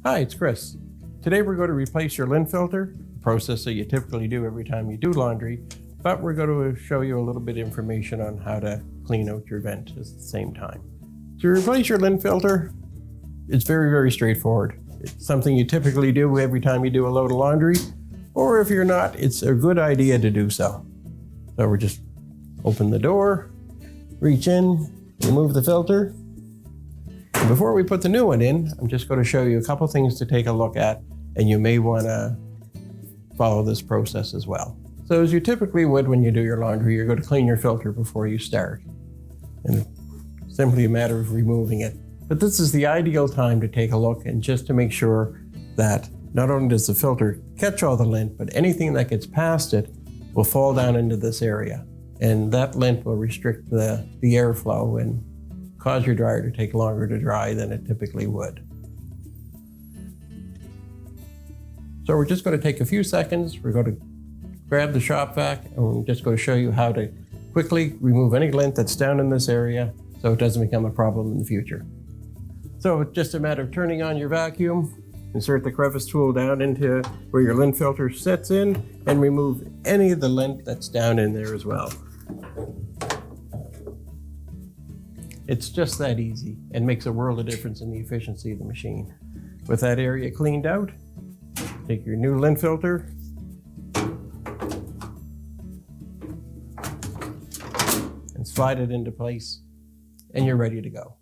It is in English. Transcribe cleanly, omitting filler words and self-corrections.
Hi, it's Chris. Today we're going to replace your lint filter, a process that you typically do every time you do laundry, but we're going to show you a little bit of information on how to clean out your vent at the same time. To replace your lint filter, it's very, very straightforward. It's something you typically do every time you do a load of laundry, or if you're not, it's a good idea to do so. So we're just open the door, reach in, remove the filter. And before we put the new one in, I'm just going to show you a couple things to take a look at, and you may want to follow this process as well. So as you typically would when you do your laundry, you're going to clean your filter before you start. And it's simply a matter of removing it. But this is the ideal time to take a look and just to make sure that not only does the filter catch all the lint, but anything that gets past it will fall down into this area. And that lint will restrict the airflow and cause your dryer to take longer to dry than it typically would. So we're just going to take a few seconds. We're going to grab the shop vac and we're just going to show you how to quickly remove any lint that's down in this area so it doesn't become a problem in the future. So it's just a matter of turning on your vacuum, insert the crevice tool down into where your lint filter sits in, and remove any of the lint that's down in there as well. It's just that easy and makes a world of difference in the efficiency of the machine. With that area cleaned out, take your new lint filter and slide it into place, and you're ready to go.